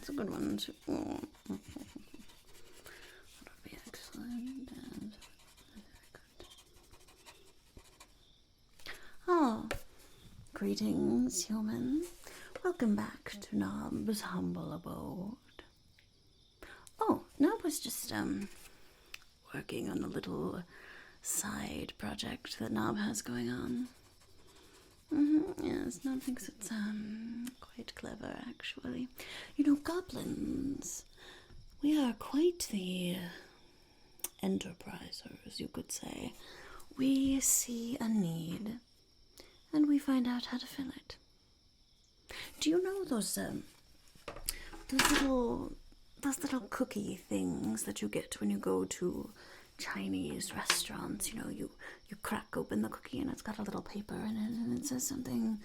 That's a good one too. Oh. That would be excellent. And very good. Oh, greetings, human. Welcome back to Knobb's humble abode. Oh, Knobb was just working on a little side project that Knobb has going on. Yes, Knobb thinks it's quite clever, actually. You know, goblins, we are quite the enterprisers, you could say. We see a need, and we find out how to fill it. Do you know those little cookie things that you get when you go to Chinese restaurants? You know, you crack open the cookie and it's got a little paper in it and it says something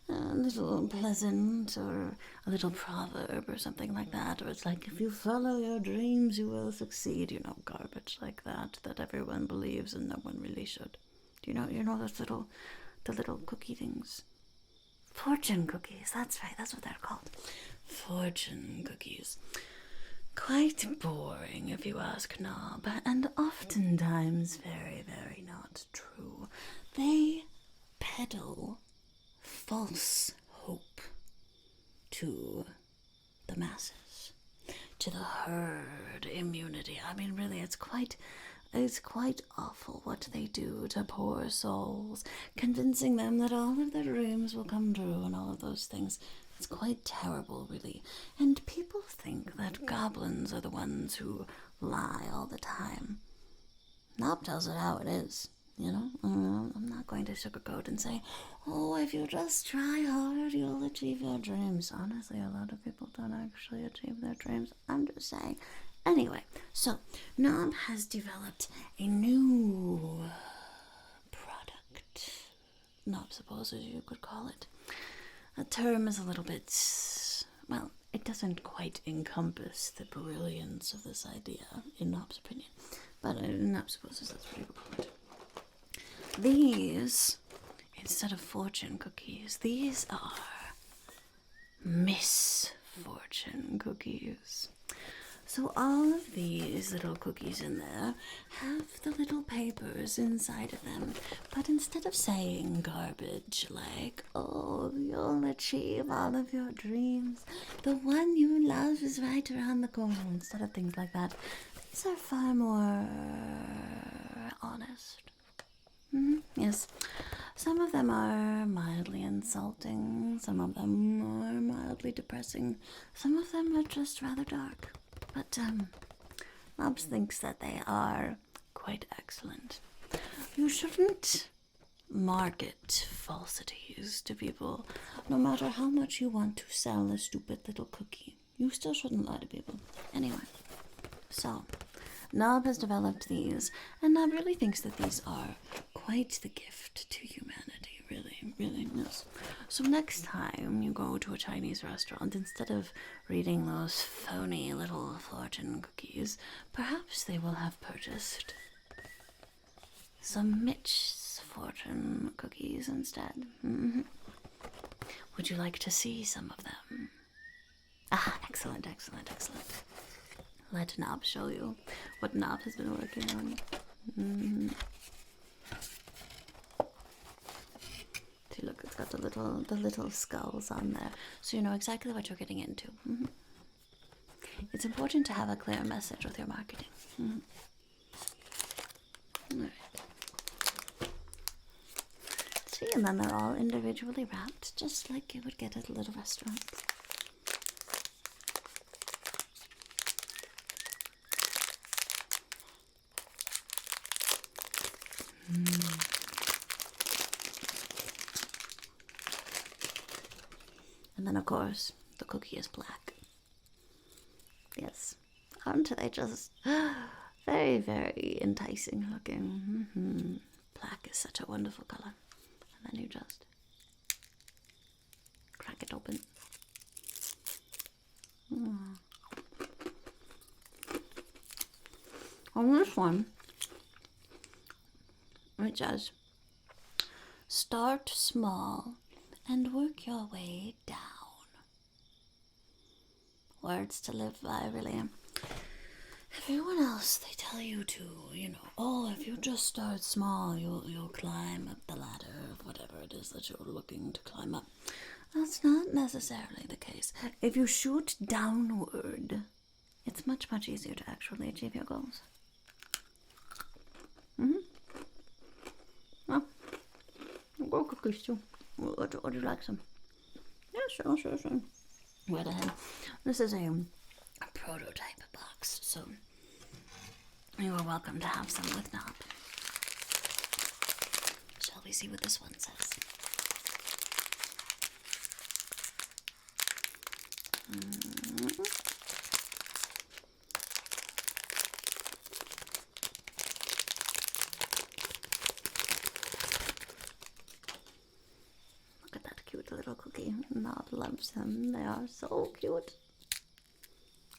a little pleasant or a little proverb or something like that. Or it's like, if you follow your dreams, you will succeed. You know, garbage like that everyone believes and no one really should. Do you know those the little cookie things? Fortune cookies, that's right, that's what they're called. Fortune cookies. Quite boring, if you ask Knobb, and oftentimes very, very not true. They peddle false hope to the masses, to the herd immunity. I mean, really, it's quite awful what they do to poor souls, convincing them that all of their dreams will come true and all of those things. It's quite terrible, really. And people think that goblins are the ones who lie all the time. Knobb tells it how it is, you know? I'm not going to sugarcoat and say, oh, if you just try hard, you'll achieve your dreams. Honestly, a lot of people don't actually achieve their dreams. I'm just saying. Anyway, so Knobb has developed a new product. Knobb supposes you could call it. The term is a little bit, well, it doesn't quite encompass the brilliance of this idea, in Knobb's opinion. But Knobb supposes that's what you would call it. These, instead of fortune cookies, these are misfortune cookies. So all of these little cookies in there have the little papers inside of them. But instead of saying garbage like, oh, you'll achieve all of your dreams, the one you love is right around the corner, instead of things like that, these are far more honest. Yes. Some of them are mildly insulting. Some of them are mildly depressing. Some of them are just rather dark. But Knobb thinks that they are quite excellent. You shouldn't market falsities to people, no matter how much you want to sell a stupid little cookie. You still shouldn't lie to people. Anyway, so Knobb has developed these, and Knobb really thinks that these are quite the gift to humanity. Really, really, yes. So next time you go to a Chinese restaurant, instead of reading those phony little fortune cookies, perhaps they will have purchased some Mitch's fortune cookies instead. Would you like to see some of them? Ah, excellent, excellent, excellent. Let Knobb show you what Knobb has been working on. See, look, it's got the little skulls on there, so you know exactly what you're getting into. It's important to have a clear message with your marketing. All right. See, and then they're all individually wrapped, just like you would get at a little restaurant. And then, of course, the cookie is black. Yes. Aren't they just very, very enticing looking? Black is such a wonderful color. And then you just crack it open. On this one, it says, start small and work your way down. words to live by, really. Everyone else, they tell you to, oh, if you just start small, you'll climb up the ladder of whatever it is that you're looking to climb up. That's not necessarily the case. If you shoot downward, it's much, much easier to actually achieve your goals. Well, go cookies too. Would you like some? Yeah, sure. Right ahead. This is a prototype box, so you are welcome to have some with Knobb. Shall we see what this one says? Look at that cute little cookie. Knobb loves them. They are so cute.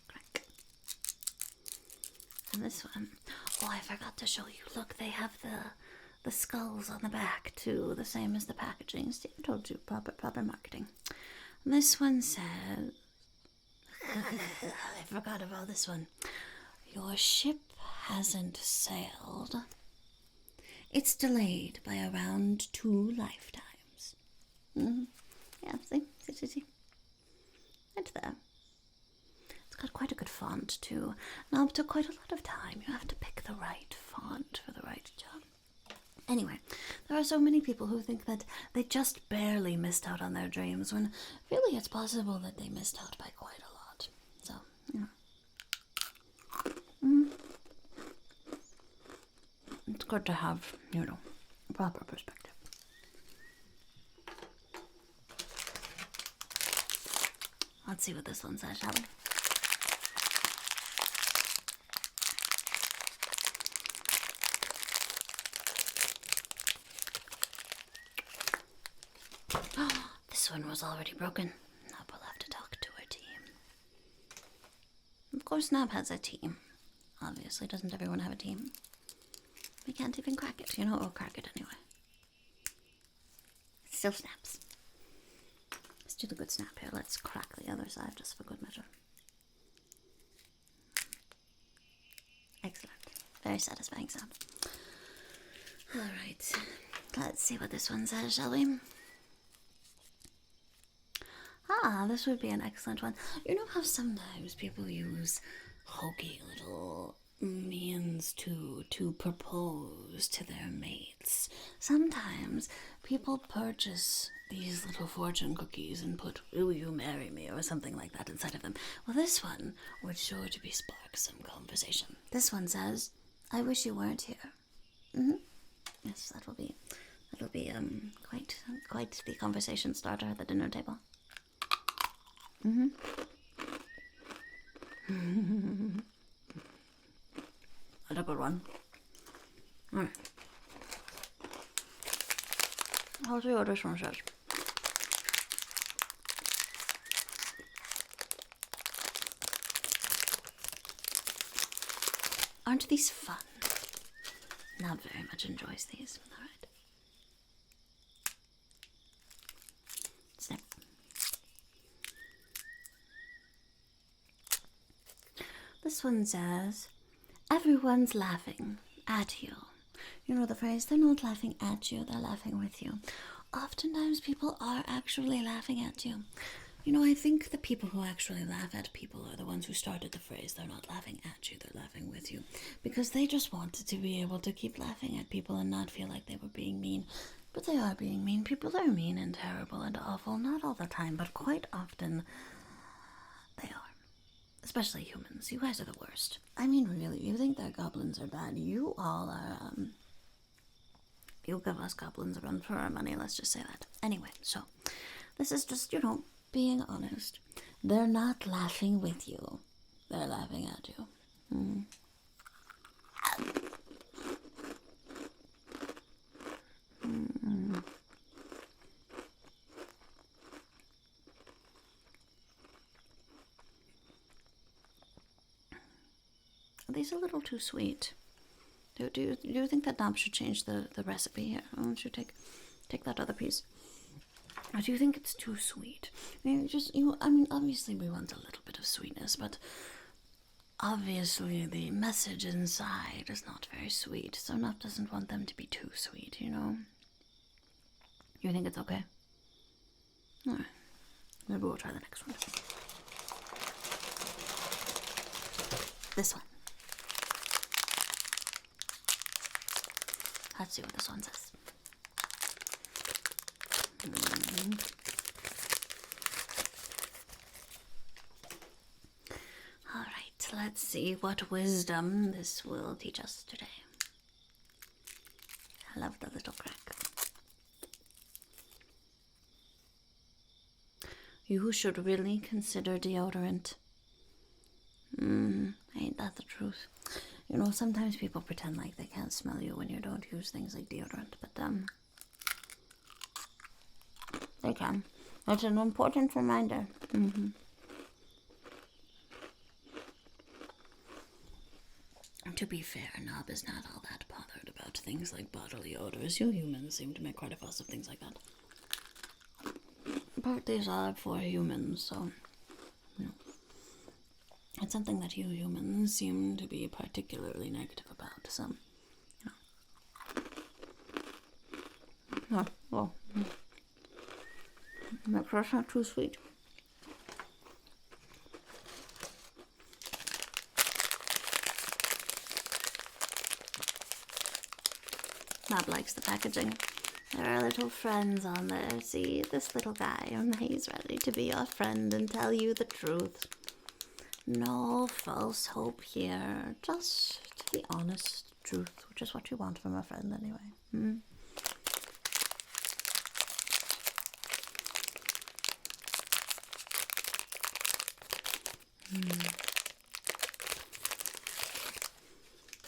Crack. And this one. Oh, I forgot to show you. Look, they have the skulls on the back too, the same as the packaging. See, I told you, proper marketing. And this one says, I forgot about this one. Your ship hasn't sailed. It's delayed by around 2 lifetimes. Yeah, see. Right there. It's got quite a good font too. Now, up to quite a lot of time, you have to pick the right font for the right job. Anyway, there are so many people who think that they just barely missed out on their dreams, when really it's possible that they missed out by quite a lot. So, it's good to have, proper perspective. Let's see what this one says, shall we? This one was already broken. Knobb will have to talk to her team. Of course, Knobb has a team. Obviously, doesn't everyone have a team? We can't even crack it, or crack it anyway. It still snaps. Let's do the good snap here. Let's crack the other side just for good measure. Excellent. Very satisfying sound. Alright. Let's see what this one says, shall we? This would be an excellent one. You know how sometimes people use hokey little means to propose to their mates? Sometimes people purchase these little fortune cookies and put, "Will you marry me?" or something like that inside of them. Well, this one would sure to be spark some conversation. This one says, "I wish you weren't here." Yes, that'll be quite the conversation starter at the dinner table. That's a good one. Alright. I'll see what this one says. Aren't these fun? Knobb very much enjoys these. Alright. Snip. This one says, "Everyone's laughing at you." You know the phrase, they're not laughing at you, they're laughing with you. Oftentimes people are actually laughing at you. I think the people who actually laugh at people are the ones who started the phrase, "They're not laughing at you, they're laughing with you," because they just wanted to be able to keep laughing at people and not feel like they were being mean. But they are being mean. People are mean and terrible and awful, not all the time, but quite often they are. Especially humans. You guys are the worst. I mean, really, you think that goblins are bad? You all are, you give us goblins a run for our money, let's just say that. Anyway, so, this is just, being honest. They're not laughing with you. They're laughing at you. These are a little too sweet. Do you think that Knobb should change the recipe here? Why don't you take that other piece? Or do you think it's too sweet? Obviously we want a little bit of of sweetness, but obviously the message inside is not very sweet, so Knobb doesn't want them to be too sweet, you know? You think it's okay? Alright. Maybe we'll try the next one. This one. Let's see what this one says. Alright, let's see what wisdom this will teach us today. I love the little crack. You should really consider deodorant. Ain't that the truth? You know, sometimes people pretend like they can't smell you when you don't use things like deodorant, but, they can. It's an important reminder. To be fair, Knobb is not all that bothered about things like bodily odors. You humans seem to make quite a fuss of things like that. But these are for humans, so, you know. It's something that you humans seem to be particularly negative about, so, you know. Oh, well, make sure it's not too sweet. Knobb likes the packaging. There are little friends on there. See, this little guy, and he's ready to be your friend and tell you the truth. No false hope here. Just the honest truth, which is what you want from a friend anyway.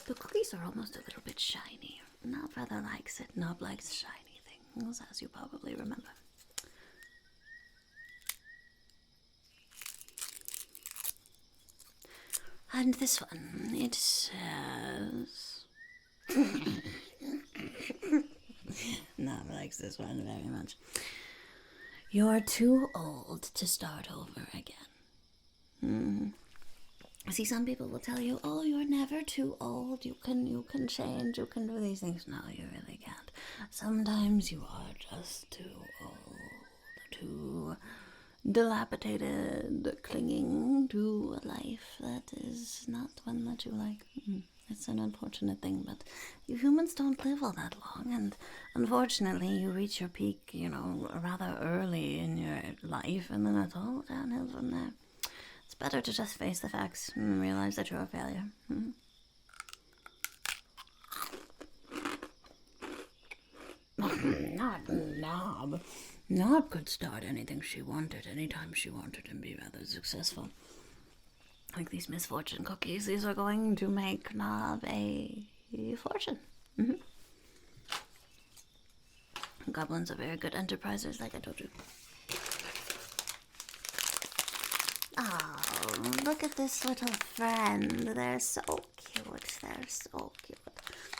The cookies are almost a little bit shiny. Knobb rather likes it. Knobb likes shiny things, as you probably remember. And this one, it says... Knobb likes this one very much. You're too old to start over again. See, some people will tell you, oh, you're never too old, you can change, you can do these things. No, you really can't. Sometimes you are just too old, too dilapidated, clinging to a life that is not one that you like. It's an unfortunate thing, but you humans don't live all that long, and unfortunately you reach your peak, you know, rather early in your life, and then it's all downhill from there. It's better to just face the facts and realize that you're a failure. Not Knobb. Knobb could start anything she wanted, anytime she wanted, and be rather successful. Like these Misfortune Cookies, these are going to make Knobb a fortune. Goblins are very good enterprisers, like I told you. Oh, look at this little friend. They're so cute. They're so cute.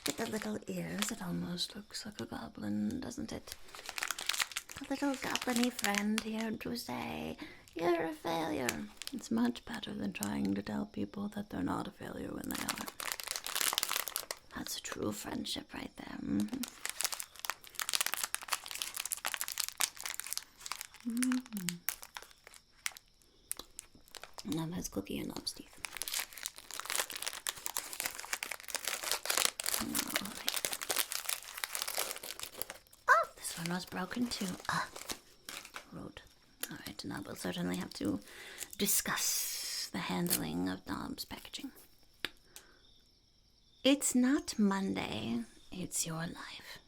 With the little ears, it almost looks like a goblin, doesn't it? A little goblin-y friend here to say, you're a failure. It's much better than trying to tell people that they're not a failure when they are. That's a true friendship right there. Knobb has cookie and Knobb's teeth. Oh, this one was broken too. Road. Alright, Knobb will certainly have to discuss the handling of Knobb's packaging. It's not Monday, it's your life.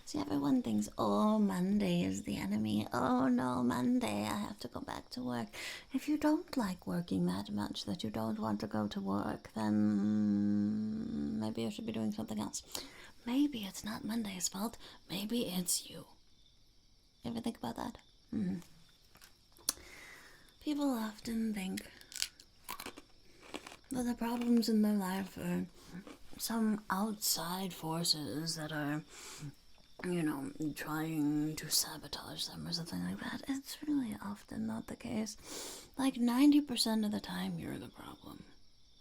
See, everyone thinks, oh, Monday is the enemy. Oh, no, Monday, I have to go back to work. If you don't like working that much that you don't want to go to work, then maybe you should be doing something else. Maybe it's not Monday's fault. Maybe it's you. You ever think about that? People often think that the problems in their life are some outside forces that are trying to sabotage them or something like that. It's really often not the case. Like 90% of the time, you're the problem.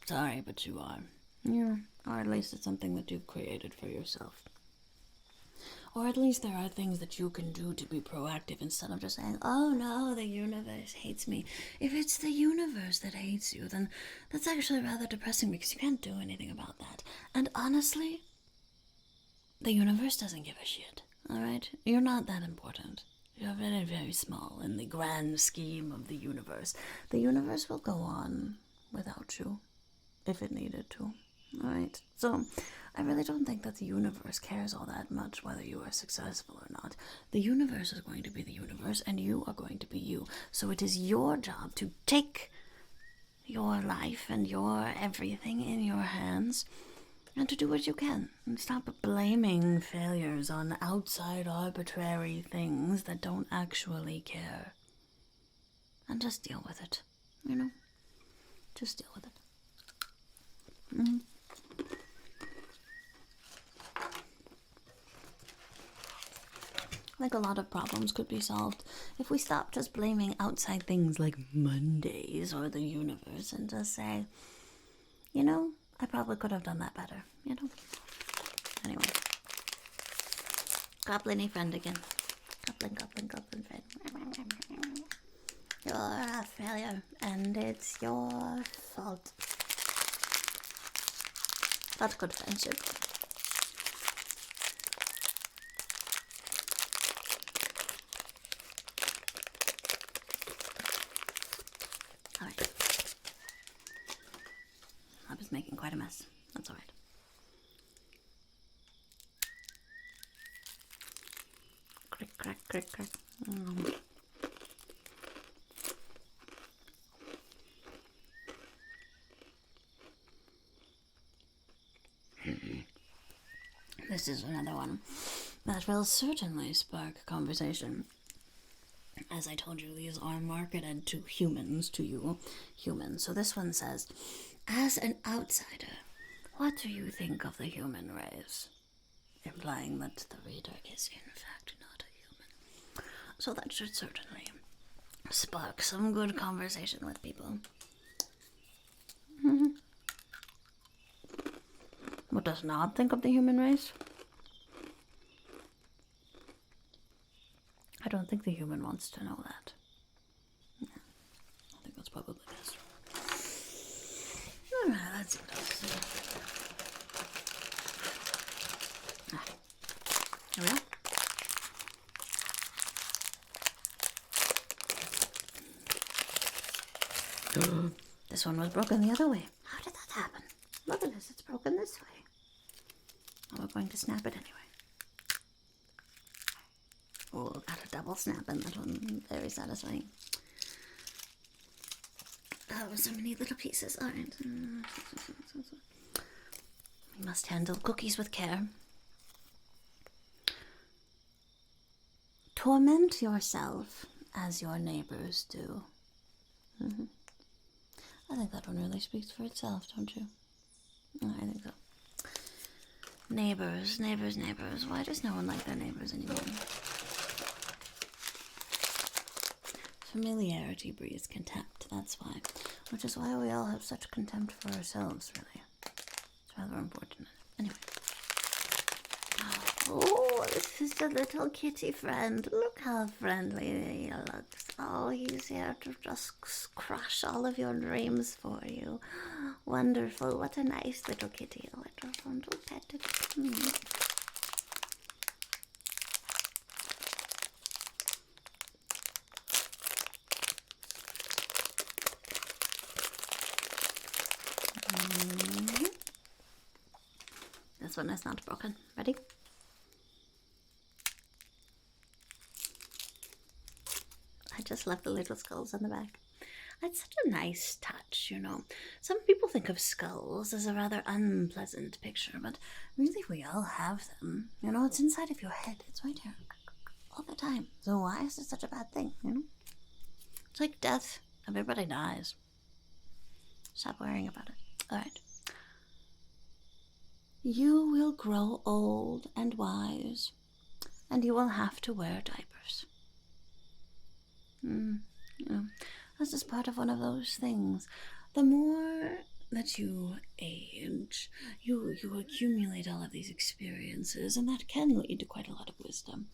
Sorry, but you are. Yeah, or at least it's something that you've created for yourself. Or at least there are things that you can do to be proactive instead of just saying, oh no, the universe hates me. If it's the universe that hates you, then that's actually rather depressing because you can't do anything about that. And honestly, the universe doesn't give a shit, alright? You're not that important. You're very, very small in the grand scheme of the universe. The universe will go on without you, if it needed to, alright? So, I really don't think that the universe cares all that much whether you are successful or not. The universe is going to be the universe, and you are going to be you. So it is your job to take your life and your everything in your hands and to do what you can. And stop blaming failures on outside arbitrary things that don't actually care. And just deal with it, Just deal with it. Mm-hmm. Like a lot of problems could be solved if we stopped just blaming outside things like Mondays or the universe and just say, I probably could have done that better, Anyway. Goblin-y friend again. Goblin friend. You're a failure, and it's your fault. That's good friendship. Alright. I was making quite a mess. That's alright. Crick, crack, crick, crack. This is another one that will certainly spark conversation. As I told you, these are marketed to humans, So this one says, as an outsider, what do you think of the human race? Implying that the reader is in fact not a human. So that should certainly spark some good conversation with people. What does Knobb think of the human race? I don't think the human wants to know that. Yeah, I think that's probably best. Alright, let's see what else. Here we go. This one was broken the other way. How did that happen? Look at this, it's broken this way. Well, we're going to snap it anyway. Oh, got a double snap in that one. Very satisfying. Oh, so many little pieces. Alright. We must handle cookies with care. Torment yourself as your neighbors do. I think that one really speaks for itself, don't you? I think so. Neighbors. Why does no one like their neighbors anymore? Familiarity breeds contempt, that's why. Which is why we all have such contempt for ourselves, really. It's rather unfortunate. Anyway. Oh, this is the little kitty friend. Look how friendly he looks. Oh, he's here to just crush all of your dreams for you. Wonderful. What a nice little kitty. Oh, I just want to pet it. This one is not broken. Ready? I just left the little skulls on the back. It's such a nice touch, Some people think of skulls as a rather unpleasant picture, but really we all have them. It's inside of your head. It's right here. All the time. So why is it such a bad thing, It's like death. Everybody dies. Stop worrying about it. Alright. You will grow old and wise. and you will have to wear diapers. You know, that's just part of one of those things. The more that you age, you accumulate all of these experiences, and that can lead to quite a lot of wisdom.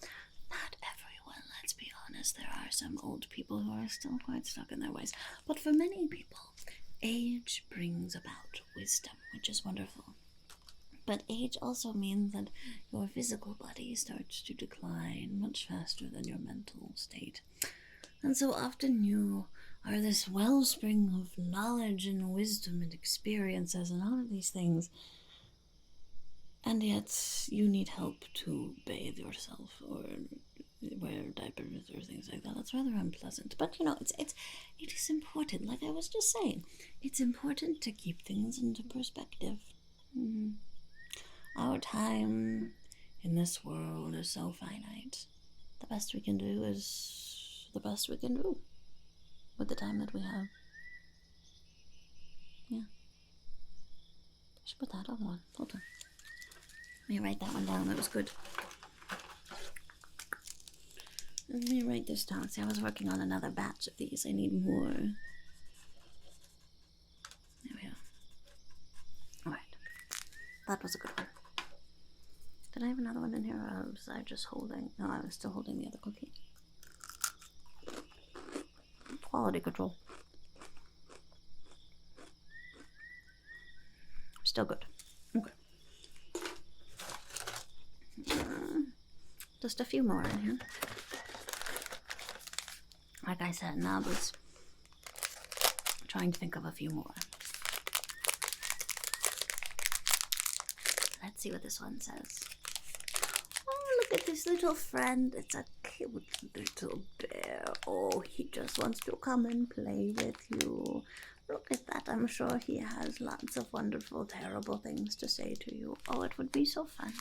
Not everyone, let's be honest. There are some old people who are still quite stuck in their ways. But for many people, age brings about wisdom, which is wonderful. But age also means that your physical body starts to decline much faster than your mental state. And so often you are this wellspring of knowledge and wisdom and experiences and all of these things, and yet you need help to bathe yourself or wear diapers or things like that. It's rather unpleasant. But it is important. Like I was just saying, it's important to keep things into perspective. Our time in this world is so finite. The best we can do is the best we can do with the time that we have. Yeah. I should put that on one. Hold on. Let me write that one down. That was good. Let me write this down. See, I was working on another batch of these. I need more. There we go. Alright. That was a good one. Did I have another one in here, or was I just holding? No, I was still holding the other cookie. Quality control. Still good. Okay. Just a few more in here. Like I said, Knobb was trying to think of a few more. Let's see what this one says. Oh, look at this little friend. It's a cute little bear. Oh, he just wants to come and play with you. Look at that. I'm sure he has lots of wonderful, terrible things to say to you. Oh, it would be so fun.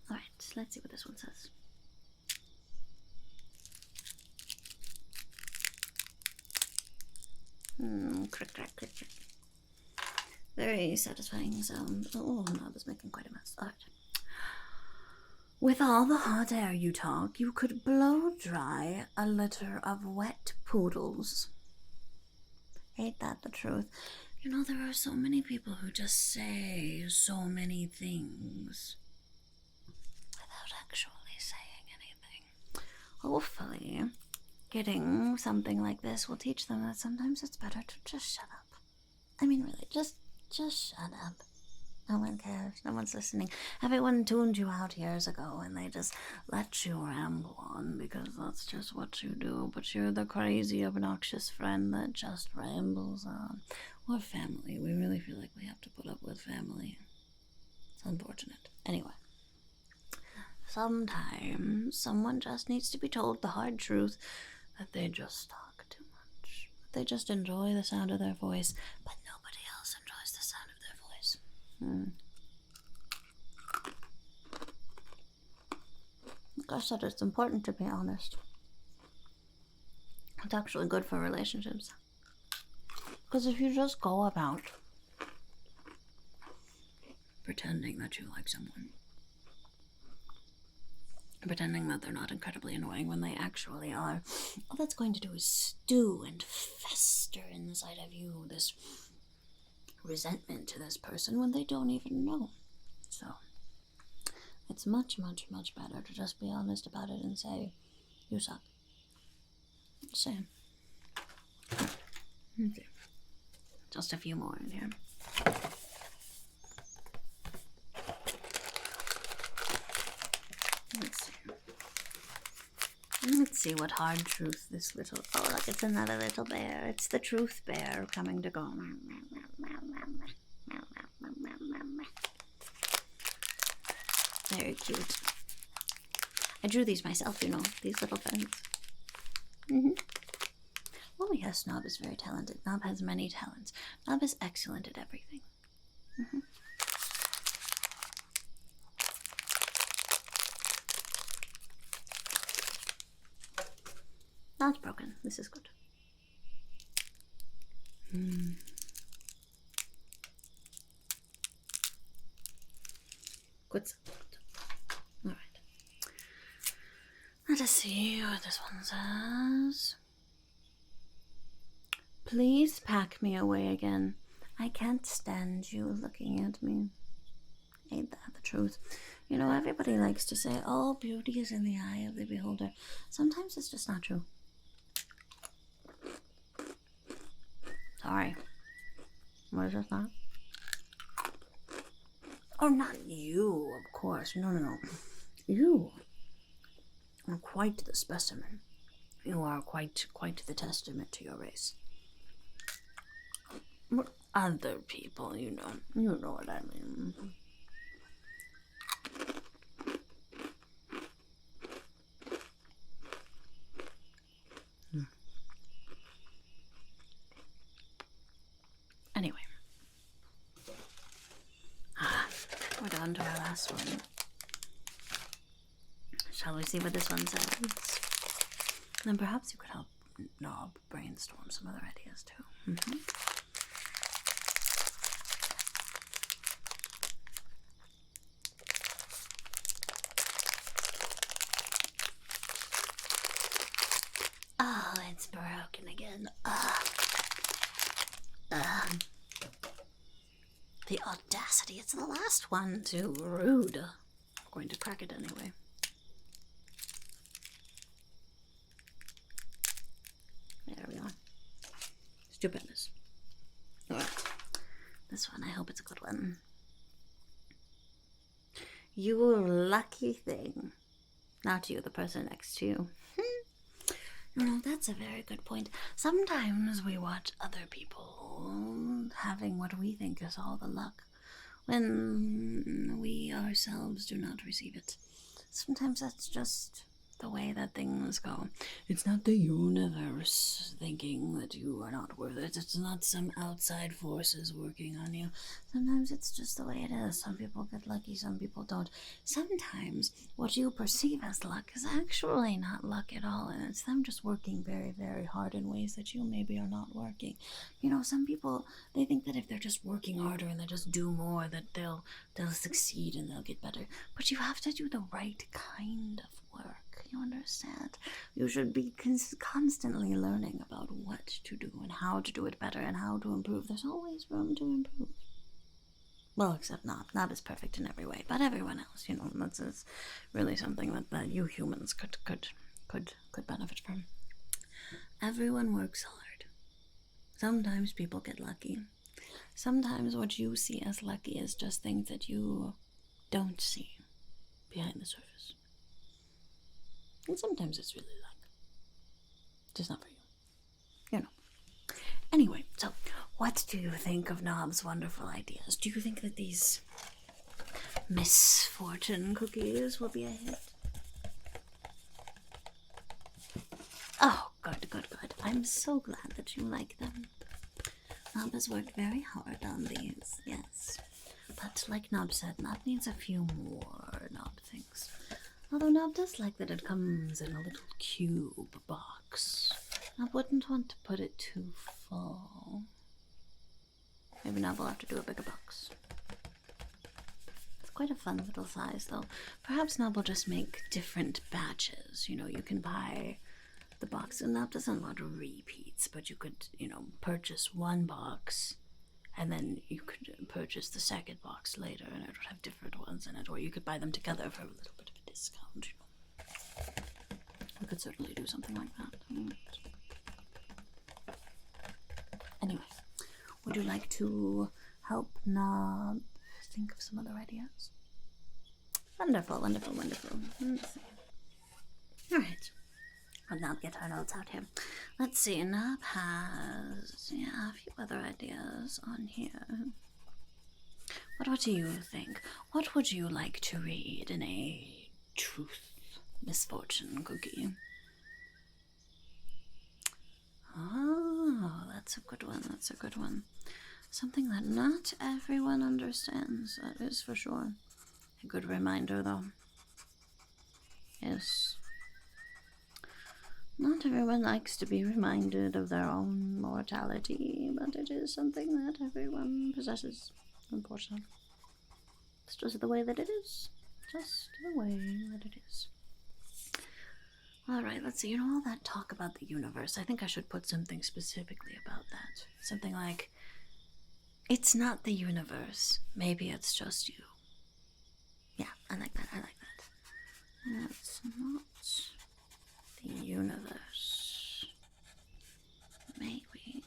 Alright, let's see what this one says. Crick, crick, crick, crick. Very satisfying sound. Oh, Knobb is making quite a mess. Alright. With all the hot air you talk, you could blow dry a litter of wet poodles. Ain't that the truth? There are so many people who just say so many things without actually saying anything. Hopefully, getting something like this will teach them that sometimes it's better to just shut up. I mean, really, just shut up. No one cares. No one's listening. Everyone tuned you out years ago and they just let you ramble on because that's just what you do. But you're the crazy, obnoxious friend that just rambles on. Or family. We really feel like we have to put up with family. It's unfortunate. Anyway. Sometimes someone just needs to be told the hard truth that they just talk too much. They just enjoy the sound of their voice, but nobody else enjoys the sound of their voice. Like I said, it's important to be honest. It's actually good for relationships. Because if you just go about pretending that you like someone, pretending that they're not incredibly annoying when they actually are, all that's going to do is stew and fester inside of you this resentment to this person when they don't even know. So it's much, much, much better to just be honest about it and say, you suck. Same. Okay. Just a few more in here. Let's see what hard truth this little... Oh, look, it's another little bear. It's the truth bear coming to go. Very cute. I drew these myself, these little friends. Oh yes, Knobb is very talented. Knobb has many talents. Knobb is excellent at everything. Not broken. This is good. Good. Alright. Let us see what this one says. Please pack me away again. I can't stand you looking at me. Ain't that the truth? You know, everybody likes to say, oh, beauty is in the eye of the beholder. Sometimes it's just not true. Sorry. What is that? Oh, not you, of course. No. You are quite the specimen. You are quite the testament to your race. But other people, you know what I mean. Anyway. We're down to our last one. Shall we see what this one says? Then perhaps you could help Knobb brainstorm some other ideas too. Oh, it's broken again. The audacity. It's the last one. Too rude. I'm going to crack it anyway. There we are. Stupendous. Alright. This one, I hope it's a good one. You lucky thing. Not you, the person next to you. No, that's a very good point. Sometimes we watch other people having what we think is all the luck, when we ourselves do not receive it. Sometimes that's just the way that things go. It's not the universe thinking that you are not worth it. It's not some outside forces working on you. Sometimes it's just the way it is. Some people get lucky, some people don't. Sometimes what you perceive as luck is actually not luck at all, and it's them just working very, very hard in ways that you maybe are not working. You know, some people, they think that if they're just working harder and they just do more, that they'll succeed and they'll get better. But you have to do the right kind of work. You understand? You should be constantly learning about what to do and how to do it better and how to improve. There's always room to improve. Well, except Knobb. Knobb is perfect in every way, but everyone else, you know, that's really something that you humans could benefit from. Everyone works hard. Sometimes people get lucky. Sometimes what you see as lucky is just things that you don't see behind the surface. And sometimes it's really luck. Just not for you. You know. Anyway, so what do you think of Knobb's wonderful ideas? Do you think that these Misfortune Cookies will be a hit? Oh, good. I'm so glad that you like them. Knobb has worked very hard on these, yes. But like Knobb said, Knobb needs a few more Knobb things. Although Knobb does like that it comes in a little cube box. I wouldn't want to put it too full. Maybe Knobb will have to do a bigger box. It's quite a fun little size, though. Perhaps Knobb will just make different batches. You know, you can buy the box, and Knobb doesn't want repeats, but you could, you know, purchase one box, and then you could purchase the second box later, and it would have different ones in it, or you could buy them together for a little bit of a discount, you know. We could certainly do something like that. Anyway, would you like to help Knobb think of some other ideas? Wonderful. Let's see. Alright. I'll now get our notes out here. Let's see, Knobb has a few other ideas on here. What do you think? What would you like to read in a truth misfortune cookie? Oh, that's a good one. Something that not everyone understands, that is for sure. A good reminder, though. Yes. Not everyone likes to be reminded of their own mortality, but it is something that everyone possesses, unfortunately. It's just the way that it is. Just the way that it is. Alright, let's see. You know all that talk about the universe? I think I should put something specifically about that. Something like, it's not the universe. Maybe it's just you. Yeah, I like that. I like that. It's not the universe. Maybe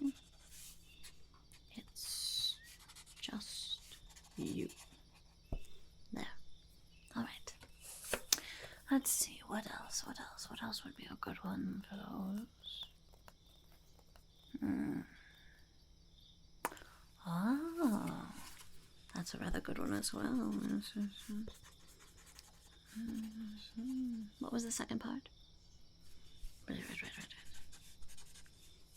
it's just you. There. Alright. Let's see, what else? What else would be a good one for those? Oh, that's a rather good one as well. What was the second part? Right.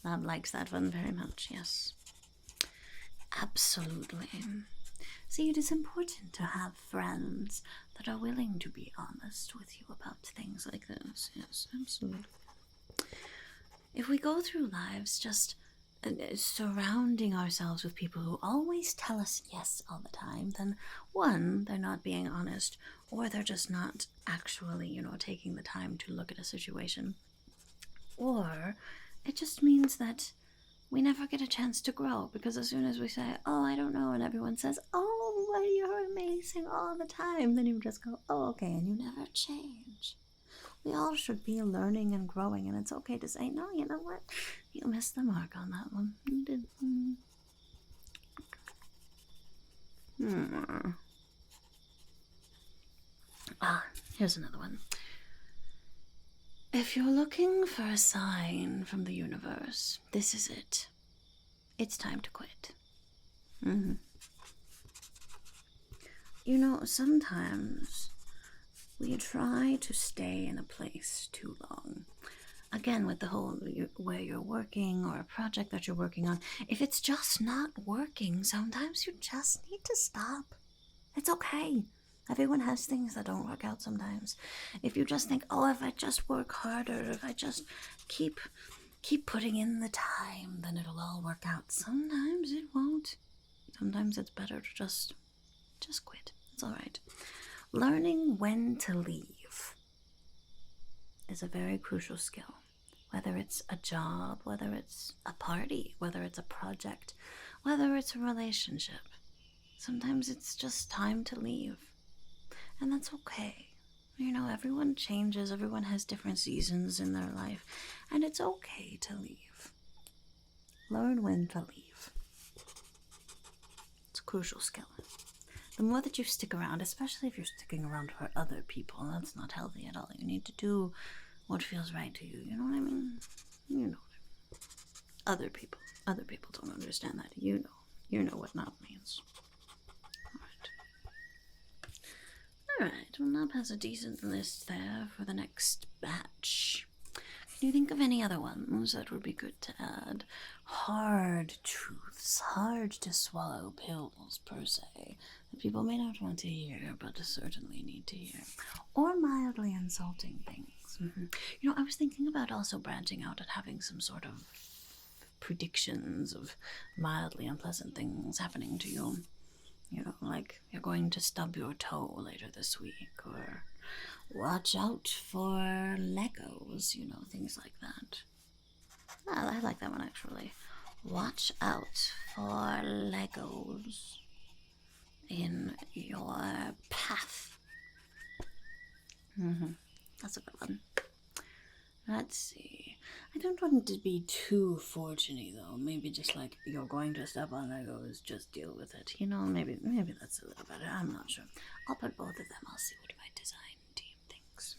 Knobb likes that one very much, yes. Absolutely. See, it is important to have friends that are willing to be honest with you about things like this. Yes, absolutely. If we go through lives just surrounding ourselves with people who always tell us yes all the time, then one, they're not being honest, or they're just not actually, taking the time to look at a situation. Or it just means that we never get a chance to grow, because as soon as we say, oh, I don't know, and everyone says, oh, well, you're amazing all the time, then you just go, oh, okay, and you never change. We all should be learning and growing, and it's okay to say, no, you know what? You missed the mark on that one. You did. Here's another one. If you're looking for a sign from the universe, this is it. It's time to quit. Sometimes we try to stay in a place too long. Again, with the whole where you're working or a project that you're working on, if it's just not working, sometimes you just need to stop. It's okay. Everyone has things that don't work out sometimes. If you just think, oh, if I just work harder, if I just keep putting in the time, then it'll all work out. Sometimes it won't. Sometimes it's better to just quit. It's all right. Learning when to leave is a very crucial skill. Whether it's a job, whether it's a party, whether it's a project, whether it's a relationship. Sometimes it's just time to leave. And that's okay. Everyone changes, everyone has different seasons in their life, and it's okay to leave. Learn when to leave. It's a crucial skill. The more that you stick around, especially if you're sticking around for other people, that's not healthy at all. You need to do what feels right to you. You know what I mean? You know what I mean. Other people don't understand that. You know what not means. Alright, well, Knobb has a decent list there for the next batch. Can you think of any other ones that would be good to add? Hard truths, hard to swallow pills, per se, that people may not want to hear, but certainly need to hear. Or mildly insulting things. I was thinking about also branching out and having some sort of predictions of mildly unpleasant things happening to you. Like you're going to stub your toe later this week, or watch out for Legos, things like that. I like that one, actually. Watch out for Legos in your path. That's a good one. Let's see. I don't want it to be too fortune-y, though. Maybe just like, you're going to step on Legos, just deal with it. Maybe that's a little better. I'm not sure. I'll put both of them. I'll see what my design team thinks.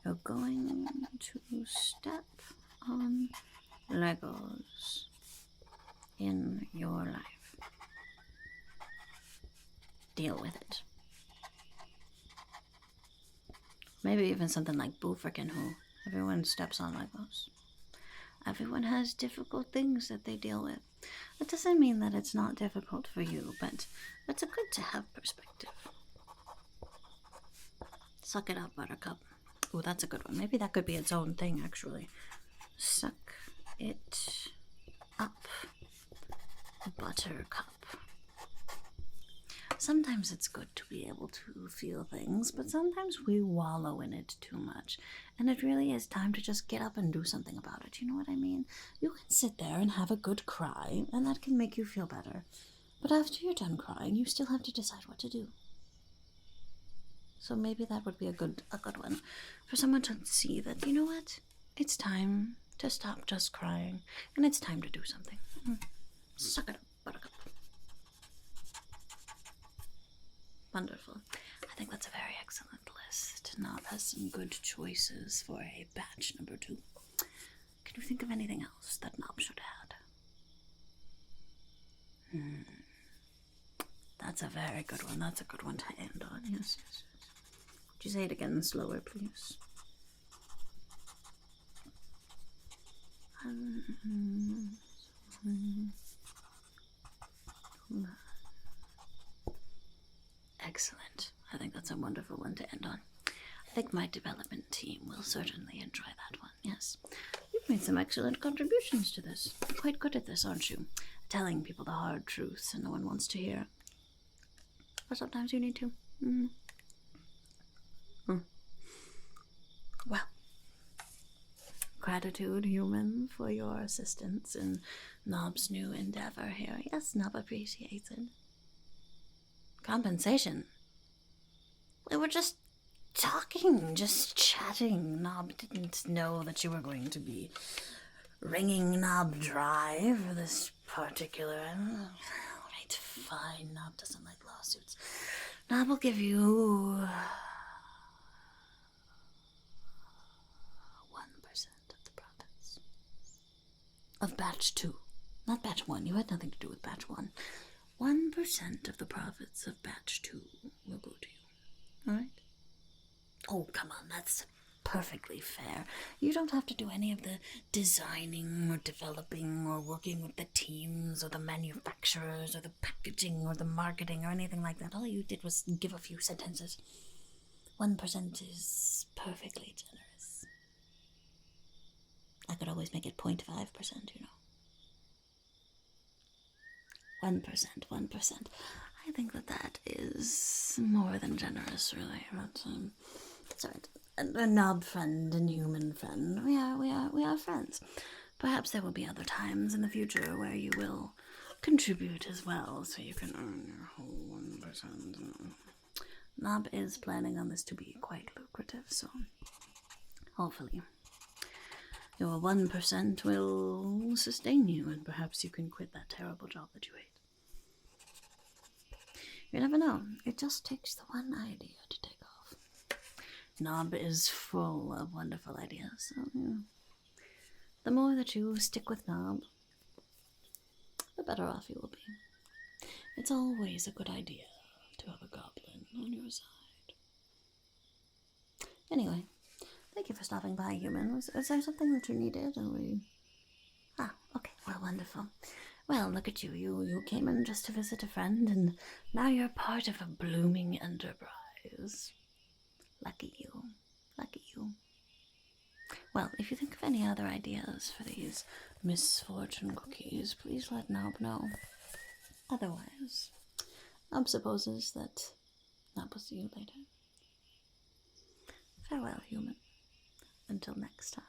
You're going to step on Legos in your life. Deal with it. Maybe even something like boo frickin' who. Everyone steps on Legos. Everyone has difficult things that they deal with. That doesn't mean that it's not difficult for you, but it's a good to have perspective. Suck it up, Buttercup. Oh, that's a good one. Maybe that could be its own thing, actually. Suck it up, buttercup. Sometimes it's good to be able to feel things, but sometimes we wallow in it too much. And it really is time to just get up and do something about it. You know what I mean? You can sit there and have a good cry, and that can make you feel better. But after you're done crying, you still have to decide what to do. So maybe that would be a good one for someone to see that, you know what? It's time to stop just crying, and it's time to do something. Suck it up, buttercup. Wonderful. I think that's a very excellent list. Knobb has some good choices for a batch number 2. Can you think of anything else that Knobb should add? That's a very good one. That's a good one to end on. Yes, yes. Would you say it again slower, please? Excellent. I think that's a wonderful one to end on. I think my development team will certainly enjoy that one, yes. You've made some excellent contributions to this. You're quite good at this, aren't you? Telling people the hard truths and no one wants to hear. But sometimes you need to. Well, gratitude, human, for your assistance in Knobb's new endeavor here. Yes, Knobb appreciates it. Compensation? We were just talking, just chatting. Knobb didn't know that you were going to be wringing Knobb dry for this particular... Right, fine. Knobb doesn't like lawsuits. Knobb will give you 1% of the profits. Of batch 2. Not batch 1. You had nothing to do with batch 1. 1% of the profits of batch 2 will go to you. Alright? Oh, come on, that's perfectly fair. You don't have to do any of the designing or developing or working with the teams or the manufacturers or the packaging or the marketing or anything like that. All you did was give a few sentences. 1% is perfectly generous. I could always make it 0.5%, you know. 1%. I think that is more than generous, really. But, sorry, a Knobb friend and human friend. We are friends. Perhaps there will be other times in the future where you will contribute as well, so you can earn your whole 1%. Knobb is planning on this to be quite lucrative, so hopefully your 1% will sustain you, and perhaps you can quit that terrible job that you hate. You never know. It just takes the one idea to take off. Knobb is full of wonderful ideas, so the more that you stick with Knobb, the better off you will be. It's always a good idea to have a goblin on your side. Anyway, thank you for stopping by, human. Was there something that you needed? Okay, well, wonderful. Well, look at you. You came in just to visit a friend, and now you're part of a blooming enterprise. Lucky you. Lucky you. Well, if you think of any other ideas for these Misfortune Cookies, please let Knobb know. Otherwise, Knobb supposes that Knobb will see you later. Farewell, human. Until next time.